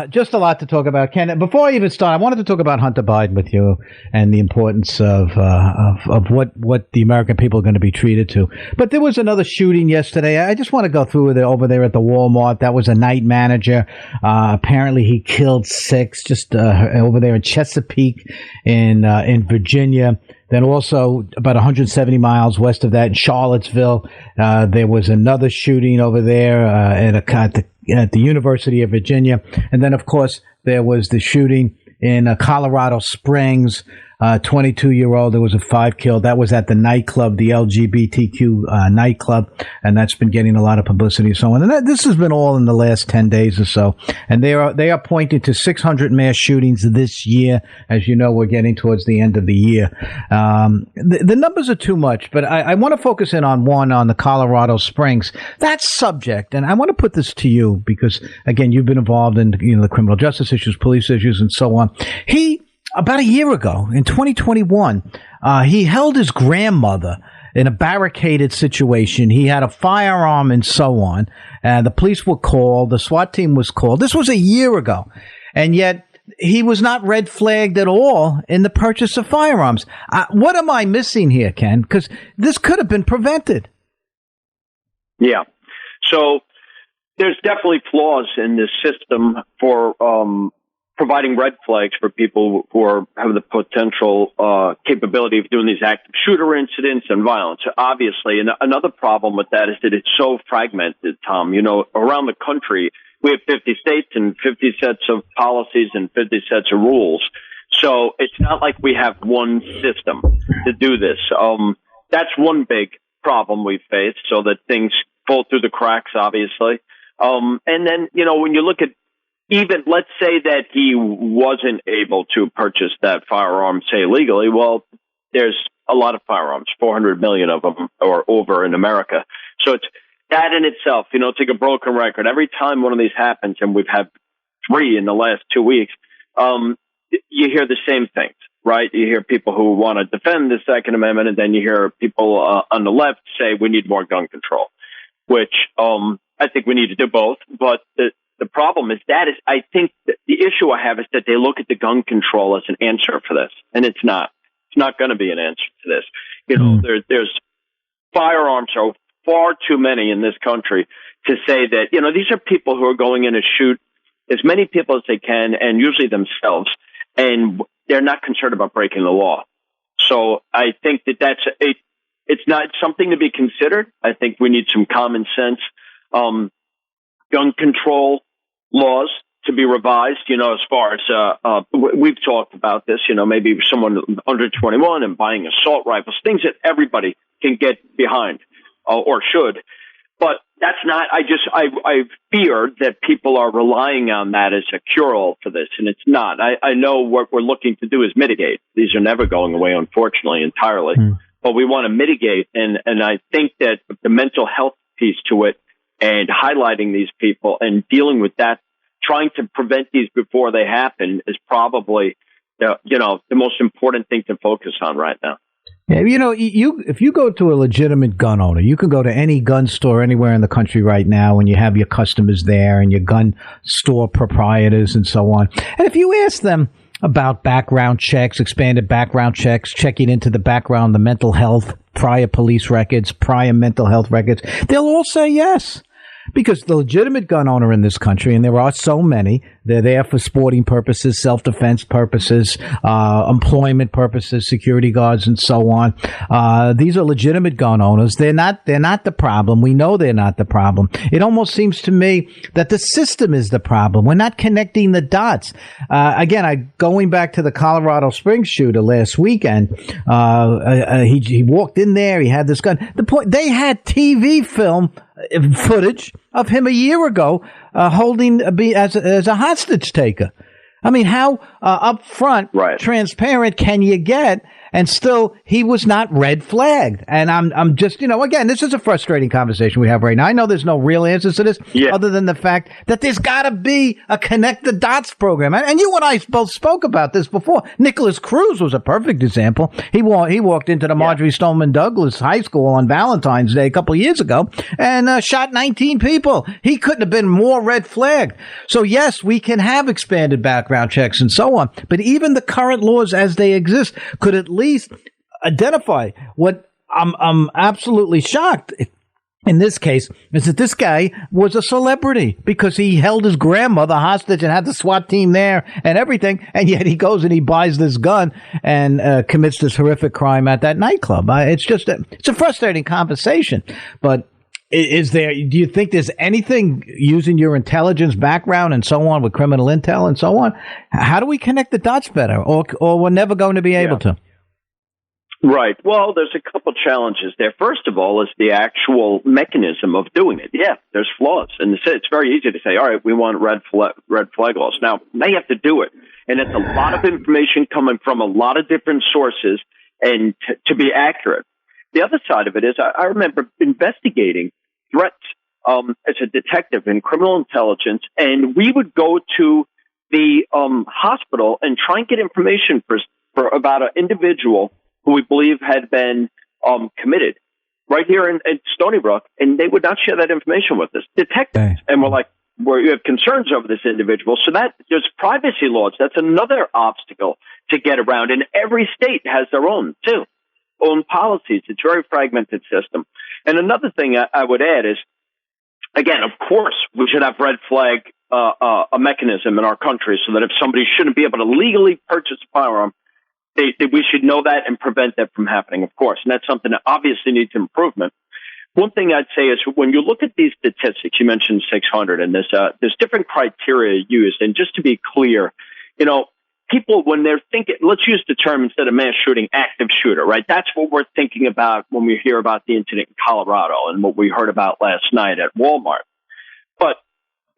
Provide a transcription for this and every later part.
Just a lot to talk about, Ken. Before I even start, I wanted to talk about Hunter Biden with you and the importance of what the American people are going to be treated to. But there was another shooting yesterday. I just want to go through it over there at the Walmart. That was a night manager. Apparently, he killed 6 just over there in Chesapeake in Virginia. Then also about 170 miles west of that in Charlottesville, there was another shooting over there at the University of Virginia. And then, of course, there was the shooting in Colorado Springs. 22-year-old. There was a 5 killed. That was at the nightclub, the LGBTQ nightclub, and that's been getting a lot of publicity and so on. And this has been all in the last 10 days or so. And they are pointing to 600 mass shootings this year. As you know, we're getting towards the end of the year. The numbers are too much, but I want to focus in on the Colorado Springs. That subject, and I want to put this to you because, again, you've been involved in the criminal justice issues, police issues, and so on. About a year ago, in 2021, he held his grandmother in a barricaded situation. He had a firearm and so on. The police were called. The SWAT team was called. This was a year ago. And yet he was not red flagged at all in the purchase of firearms. What am I missing here, Ken? Because this could have been prevented. Yeah. So there's definitely flaws in this system for providing red flags for people who have the potential capability of doing these active shooter incidents and violence. Obviously, and another problem with that is that it's so fragmented, Tom. Around the country, we have 50 states and 50 sets of policies and 50 sets of rules. So it's not like we have one system to do this. That's one big problem we face, so that things fall through the cracks, obviously. And then, when you look at, even let's say that he wasn't able to purchase that firearm, say legally, well, there's a lot of firearms, 400 million of them or over in America. So it's that in itself, it's like a broken record. Every time one of these happens, and we've had 3 in the last 2 weeks, you hear the same things, right? You hear people who want to defend the Second Amendment, and then you hear people on the left say we need more gun control, which I think we need to do both. But the problem is I think that the issue I have is that they look at the gun control as an answer for this, and it's not. It's not going to be an answer to this. There's firearms are far too many in this country to say that, these are people who are going in to shoot as many people as they can, and usually themselves, and they're not concerned about breaking the law. So I think that it's not something to be considered. I think we need some common sense gun control laws to be revised, as far as we've talked about this, maybe someone under 21 and buying assault rifles, things that everybody can get behind or should. But that's not, I fear that people are relying on that as a cure-all for this, and it's not. I know what we're looking to do is mitigate. These are never going away, unfortunately, entirely. But we want to mitigate, and I think that the mental health piece to it, and highlighting these people and dealing with that, trying to prevent these before they happen, is probably the most important thing to focus on right now. Yeah, if you go to a legitimate gun owner, you can go to any gun store anywhere in the country right now, and you have your customers there and your gun store proprietors and so on. And if you ask them about background checks, expanded background checks, checking into the background, the mental health, prior police records, prior mental health records, they'll all say yes. Because the legitimate gun owner in this country, and there are so many, they're there for sporting purposes, self-defense purposes, employment purposes, security guards, and so on. These are legitimate gun owners. They're not the problem. We know they're not the problem. It almost seems to me that the system is the problem. We're not connecting the dots. Again, going back to the Colorado Springs shooter last weekend, he walked in there. He had this gun. They had TV film footage of him a year ago holding as a hostage taker. I mean, how upfront, transparent can you get? and still he was not red flagged. And I'm just, again, this is a frustrating conversation we have right now. I know there's no real answers to this other than the fact that there's got to be a connect the dots program. And you and I both spoke about this before. Nicholas Cruz was a perfect example. He walked into the Marjorie Stoneman Douglas High School on Valentine's Day a couple of years ago and shot 19 people. He couldn't have been more red flagged. So yes, we can have expanded background checks and so on, but even the current laws as they exist could at least identify what I'm absolutely shocked in this case is that this guy was a celebrity because he held his grandmother hostage and had the SWAT team there and everything. And yet he goes and he buys this gun and commits this horrific crime at that nightclub. It's a frustrating conversation, but do you think there's anything using your intelligence background and so on with criminal intel and so on? How do we connect the dots better or we're never going to be able to? Right. Well, there's a couple challenges there. First of all is the actual mechanism of doing it. Yeah, there's flaws. And it's very easy to say, all right, we want red flag laws. Now you have to do it. And it's a lot of information coming from a lot of different sources and to be accurate. The other side of it is I remember investigating threats as a detective in criminal intelligence, and we would go to the hospital and try and get information for about an individual who we believe had been committed right here in Stony Brook, and they would not share that information with us. Detectives, and we're like, we have concerns over this individual. So that there's privacy laws. That's another obstacle to get around, and every state has their own policies. It's a very fragmented system. And another thing I would add is, again, of course, we should have red flag a mechanism in our country so that if somebody shouldn't be able to legally purchase a firearm, we should know that and prevent that from happening, of course. And that's something that obviously needs improvement. One thing I'd say is when you look at these statistics, you mentioned 600, and there's different criteria used. And just to be clear, people, when they're thinking, let's use the term instead of mass shooting, active shooter, right? That's what we're thinking about when we hear about the incident in Colorado and what we heard about last night at Walmart. But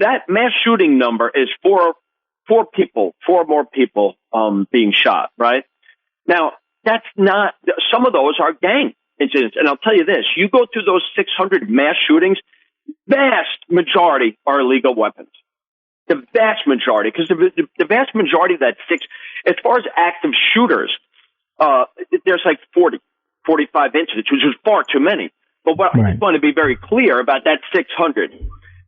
that mass shooting number is four more people being shot, right? Now, that's not, some of those are gang incidents. And I'll tell you this, you go through those 600 mass shootings, vast majority are illegal weapons. The vast majority, because the vast majority of that as far as active shooters, there's like 45 incidents, which is far too many. But what I just want to be very clear about that 600,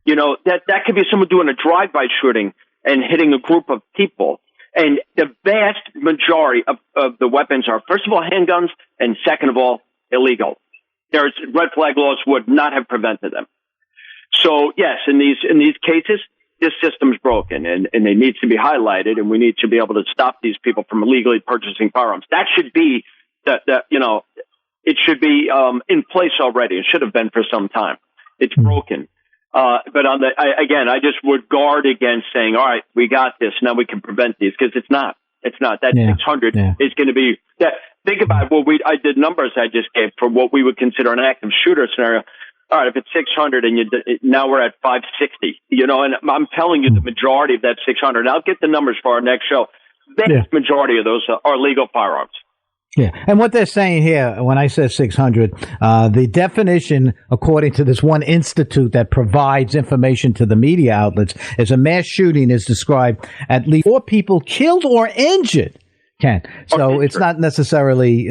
that could be someone doing a drive-by shooting and hitting a group of people. And the vast majority of the weapons are, first of all, handguns, and second of all, illegal. There's red flag laws would not have prevented them. So yes, in these cases, this system's broken and it needs to be highlighted, and we need to be able to stop these people from illegally purchasing firearms. That should be it should be in place already. It should have been for some time. It's broken. But I just would guard against saying, all right, we got this. Now we can prevent these, because it's not. That 600 is going to be that. Think about I did numbers I just gave for what we would consider an active shooter scenario. All right, if it's 600 and now we're at 560, and I'm telling you the majority of that 600, I'll get the numbers for our next show. The majority of those are legal firearms. Yeah. And what they're saying here, when I say 600, the definition, according to this one institute that provides information to the media outlets, is a mass shooting is described at least 4 people killed or injured. So it's not necessarily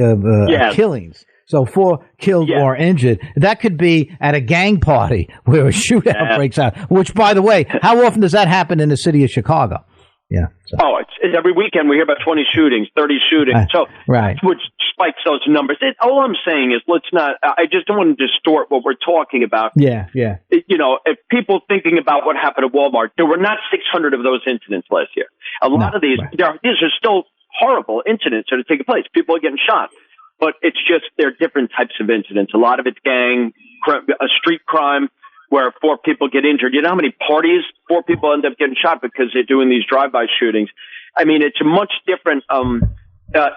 killings. So 4 killed or injured. That could be at a gang party where a shootout breaks out, which, by the way, how often does that happen in the city of Chicago? Yeah. So. Oh, it's every weekend we hear about 20 shootings, 30 shootings. So that's what spikes those numbers. All I'm saying is I just don't want to distort what we're talking about. Yeah. If people thinking about what happened at Walmart, there were not 600 of those incidents last year. A lot of these, these are still horrible incidents that are taking place. People are getting shot. But it's just, they're different types of incidents. A lot of it's gang, a street crime, where 4 people get injured. You know how many parties 4 people end up getting shot because they're doing these drive-by shootings? I mean, it's a much different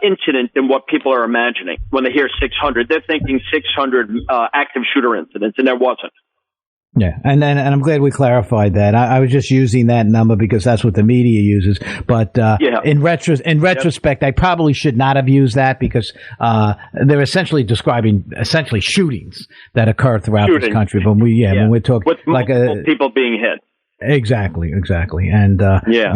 incident than what people are imagining when they hear 600. They're thinking 600 active shooter incidents, and there wasn't. Yeah, and I'm glad we clarified that. I was just using that number because that's what the media uses. But in retrospect, I probably should not have used that because they're essentially describing shootings that occur throughout this country. But when we're talking with multiple people being hit. Exactly. And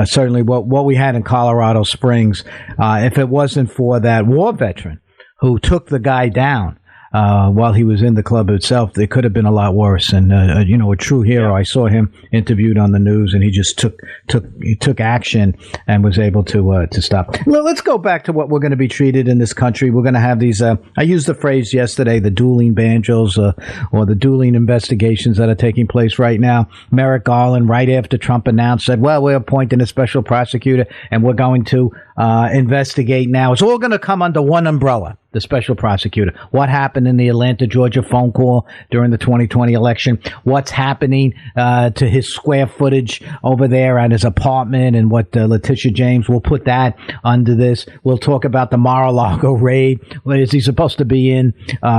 certainly what we had in Colorado Springs, if it wasn't for that war veteran who took the guy down while he was in the club itself, it could have been a lot worse. And a true hero. Yeah. I saw him interviewed on the news, and he just took action and was able to stop. Well, let's go back to what we're going to be treated in this country. We're going to have these. I used the phrase yesterday, the dueling banjos, or the dueling investigations that are taking place right now. Merrick Garland, right after Trump announced, said, "Well, we're appointing a special prosecutor, and we're going to investigate now." It's all going to come under one umbrella. The special prosecutor. What happened in the Atlanta, Georgia phone call during the 2020 election? What's happening to his square footage over there at his apartment, and what Letitia James will put that under this. We'll talk about the Mar-a-Lago raid. Is he supposed to be in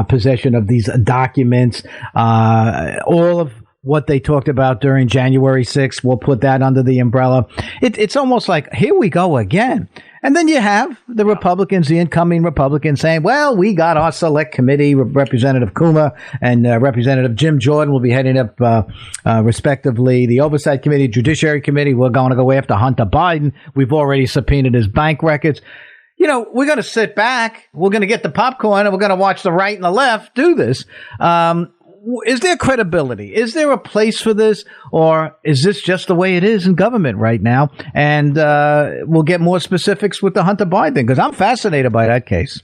possession of these documents? All of what they talked about during January 6th, we'll put that under the umbrella. It's almost like, here we go again. And then you have the Republicans, the incoming Republicans, saying, well, we got our select committee, Representative Coomer and Representative Jim Jordan will be heading up, respectively, the Oversight Committee, Judiciary Committee. We're going to go after Hunter Biden. We've already subpoenaed his bank records. We're going to sit back. We're going to get the popcorn, and we're going to watch the right and the left do this. Is there credibility? Is there a place for this? Or is this just the way it is in government right now? And we'll get more specifics with the Hunter Biden thing, because I'm fascinated by that case.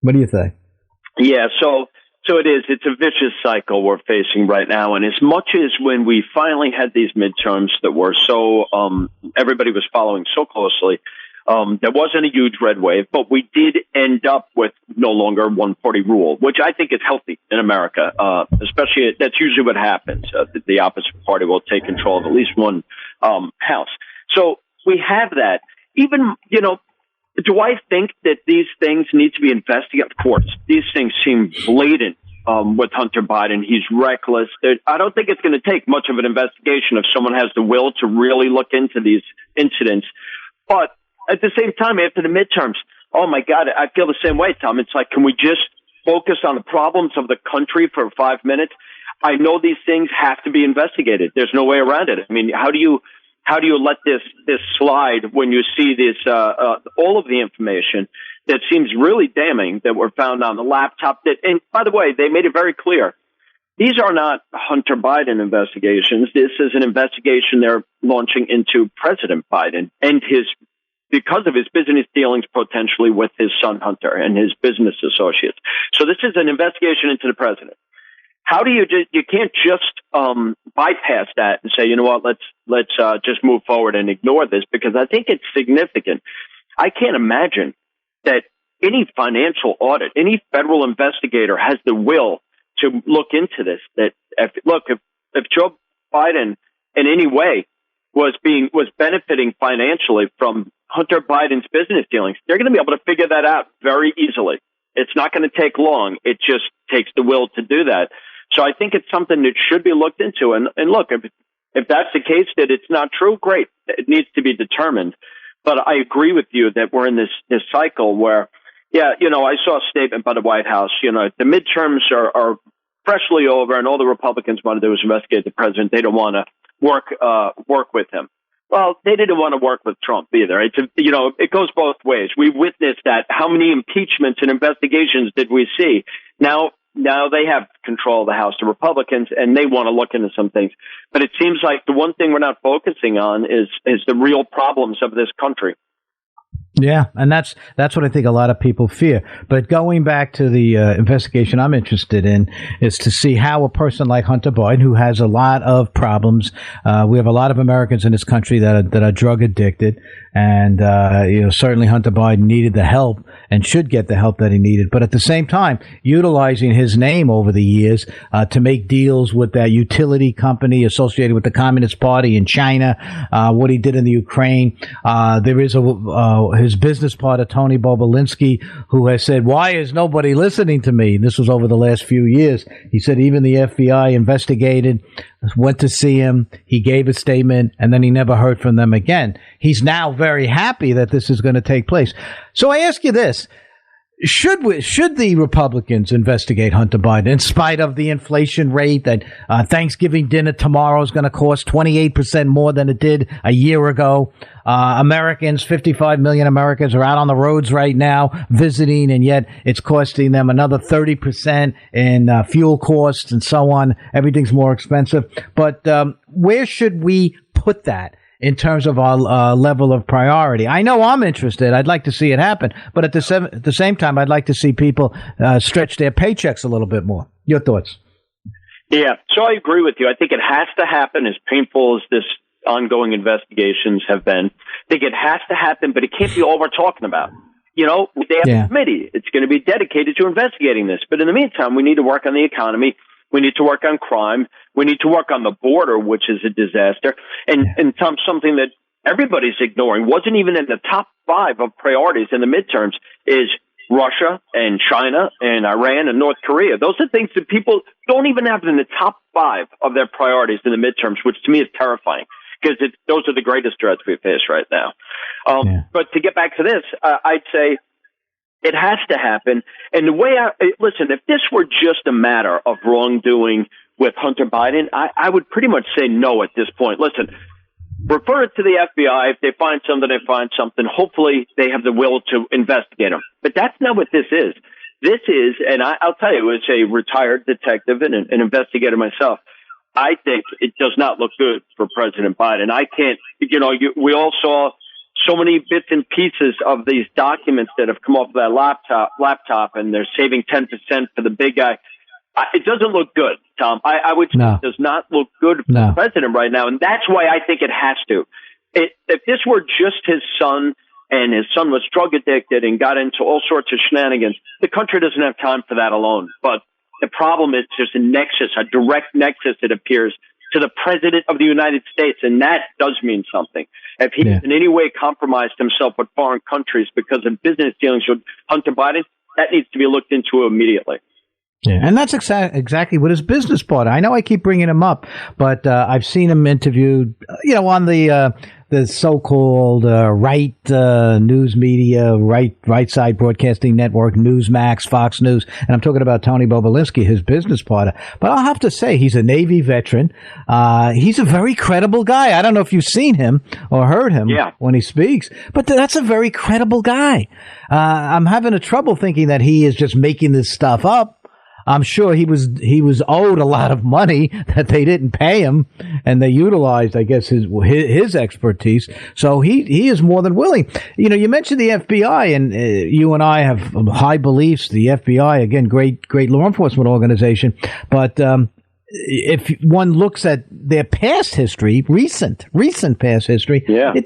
What do you think? Yeah, so it is. It's a vicious cycle we're facing right now. And as much as when we finally had these midterms that were so everybody was following so closely, there wasn't a huge red wave, but we did end up with no longer 140 rule, which I think is healthy in America. Especially, that's usually what happens. The opposite party will take control of at least one house. So we have that. Even, do I think that these things need to be investigated? Of course. These things seem blatant with Hunter Biden. He's reckless. I don't think it's going to take much of an investigation if someone has the will to really look into these incidents. But at the same time, after the midterms, oh my God, I feel the same way, Tom. It's like, can we just focus on the problems of the country for 5 minutes? I know these things have to be investigated. There's no way around it. I mean, how do you let this slide when you see this, all of the information that seems really damning that were found on the laptop? And by the way, they made it very clear. These are not Hunter Biden investigations. This is an investigation they're launching into President Biden and because of his business dealings potentially with his son Hunter and his business associates. So this is an investigation into the president. How do you can't just bypass that and say, you know what, let's just move forward and ignore this, because I think it's significant. I can't imagine that any financial audit, any federal investigator has the will to look into this. That if Joe Biden in any way was benefiting financially from Hunter Biden's business dealings, they're going to be able to figure that out very easily. It's not going to take long. It just takes the will to do that. So I think it's something that should be looked into. And look, if that's the case, that it's not true, great. It needs to be determined. But I agree with you that we're in this cycle where, I saw a statement by the White House, the midterms are freshly over and all the Republicans want to do is investigate the president. They don't want to work with him. Well, they didn't want to work with Trump either. It goes both ways. We witnessed that. How many impeachments and investigations did we see? Now they have control of the House, the Republicans, and they want to look into some things. But it seems like the one thing we're not focusing on is the real problems of this country. Yeah, and that's what I think a lot of people fear. But going back to the investigation I'm interested in is to see how a person like Hunter Biden, who has a lot of problems, we have a lot of Americans in this country that are drug addicted, and certainly Hunter Biden needed the help and should get the help that he needed. But at the same time, utilizing his name over the years to make deals with that utility company associated with the Communist Party in China, what he did in the Ukraine, there is his business partner, Tony Bobulinski, who has said, why is nobody listening to me? This was over the last few years. He said even the FBI investigated, went to see him. He gave a statement, and then he never heard from them again. He's now very happy that this is going to take place. So I ask you this. Should the Republicans investigate Hunter Biden in spite of the inflation rate that Thanksgiving dinner tomorrow is going to cost 28% more than it did a year ago? 55 million Americans are out on the roads right now visiting, and yet it's costing them another 30% in fuel costs and so on. Everything's more expensive. But where should we put that in terms of our level of priority? I know I'm interested. I'd like to see it happen. But at the same time, I'd like to see people stretch their paychecks a little bit more. Your thoughts? Yeah, so I agree with you. I think it has to happen, as painful as this ongoing investigations have been. I think it has to happen, but it can't be all we're talking about. You know, they have a committee. It's going to be dedicated to investigating this. But in the meantime, we need to work on the economy. We need to work on crime. We need to work on the border, which is a disaster. And Tom, something that everybody's ignoring, wasn't even in the top 5 of priorities in the midterms, is Russia and China and Iran and North Korea. Those are things that people don't even have in the top 5 of their priorities in the midterms, which to me is terrifying, because those are the greatest threats we face right now. But to get back to this, I'd say it has to happen. And the way listen, if this were just a matter of wrongdoing with Hunter Biden, I would pretty much say no at this point. Listen, refer it to the FBI. If they find something, they find something. Hopefully they have the will to investigate them. But that's not what this is. This is, and I'll tell you, as a retired detective and an investigator myself, I think it does not look good for President Biden. I can't, we all saw so many bits and pieces of these documents that have come off that laptop, and they're saving 10% for the big guy. It doesn't look good, Tom. I would say it does not look good for the president right now, and that's why I think it has to. If this were just his son, and his son was drug addicted and got into all sorts of shenanigans, the country doesn't have time for that alone. But the problem is there's a nexus, a direct nexus, it appears, to the president of the United States, and that does mean something. If he in any way compromised himself with foreign countries because of business dealings with Hunter Biden, that needs to be looked into immediately. Yeah, and that's exactly what his business partner. I know I keep bringing him up, but I've seen him interviewed, on the so-called right news media, right side broadcasting network, Newsmax, Fox News, and I'm talking about Tony Bobulinski, his business partner. But I'll have to say, he's a Navy veteran. He's a very credible guy. I don't know if you've seen him or heard him when he speaks, but that's a very credible guy. I'm having a trouble thinking that he is just making this stuff up. I'm sure he was owed a lot of money that they didn't pay him, and they utilized, I guess, his expertise. So he is more than willing. You mentioned the FBI, and you and I have high beliefs. The FBI, again, great law enforcement organization, but if one looks at their past history, recent past history, it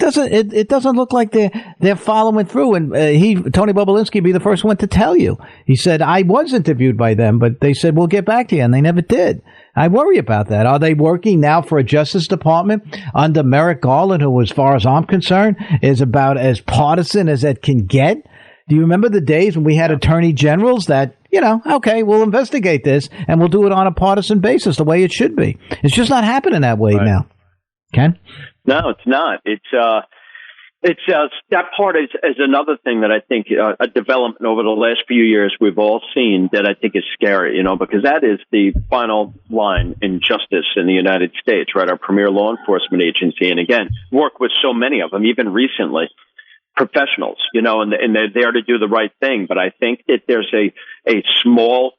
doesn't look like they're following through. And Tony Bobulinski, be the first one to tell you. He said, I was interviewed by them, but they said, we'll get back to you, and they never did. I worry about that. Are they working now for a Justice Department under Merrick Garland, who, as far as I'm concerned, is about as partisan as it can get? Do you remember the days when we had attorney generals that, okay, we'll investigate this and we'll do it on a partisan basis the way it should be? It's just not happening that way now. Ken? No, it's not. It's that part is another thing that I think a development over the last few years we've all seen that I think is scary, because that is the final line in justice in the United States, right? Our premier law enforcement agency. And again, work with so many of them, even recently. Professionals, and they're there to do the right thing. But I think that there's a small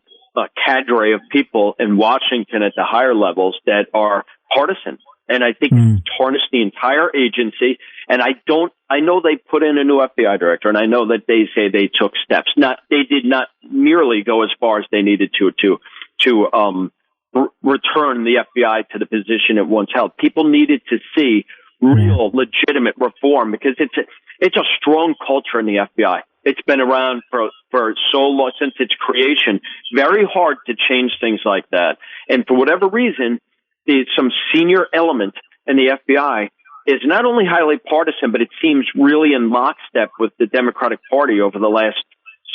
cadre of people in Washington at the higher levels that are partisan. And I think it's tarnished the entire agency. And I know they put in a new FBI director, and I know that they say they took steps. They did not merely go as far as they needed to return the FBI to the position it once held. People needed to see real, legitimate reform, because it's a strong culture in the FBI. It's been around for so long, since its creation. Very hard to change things like that. And for whatever reason, some senior element in the FBI is not only highly partisan, but it seems really in lockstep with the Democratic Party over the last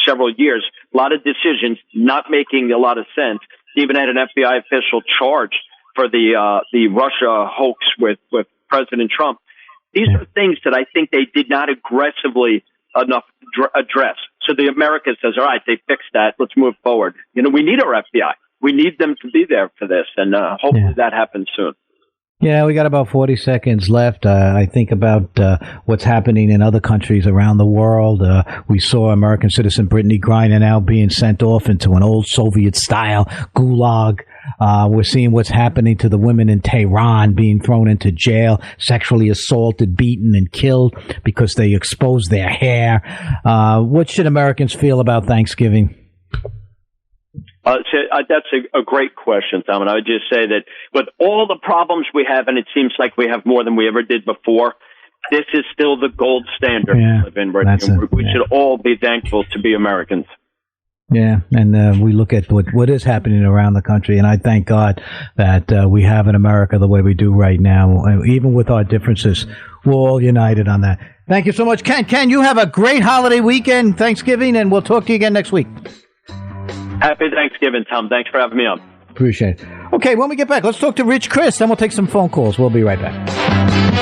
several years. A lot of decisions not making a lot of sense. Even had an FBI official charged for the Russia hoax with President Trump. These are things that I think they did not aggressively enough address. So the America says, all right, they fixed that. Let's move forward. You know, we need our FBI. We need them to be there for this. And hopefully that happens soon. Yeah, we got about 40 seconds left. I think about what's happening in other countries around the world. We saw American citizen Brittany Griner now being sent off into an old Soviet-style gulag. We're seeing what's happening to the women in Tehran being thrown into jail, sexually assaulted, beaten, and killed because they exposed their hair. What should Americans feel about Thanksgiving? That's a great question, Tom. And I would just say that with all the problems we have, and it seems like we have more than we ever did before, this is still the gold standard to live in Britain. We should all be thankful to be Americans. Yeah, and we look at what is happening around the country, and I thank God that we have in America the way we do right now. Even with our differences, we're all united on that. Thank you so much, Ken. Ken, you have a great holiday weekend, Thanksgiving, and we'll talk to you again next week. Happy Thanksgiving, Tom. Thanks for having me on. Appreciate it. Okay, when we get back, let's talk to Rich Chris, then we'll take some phone calls. We'll be right back.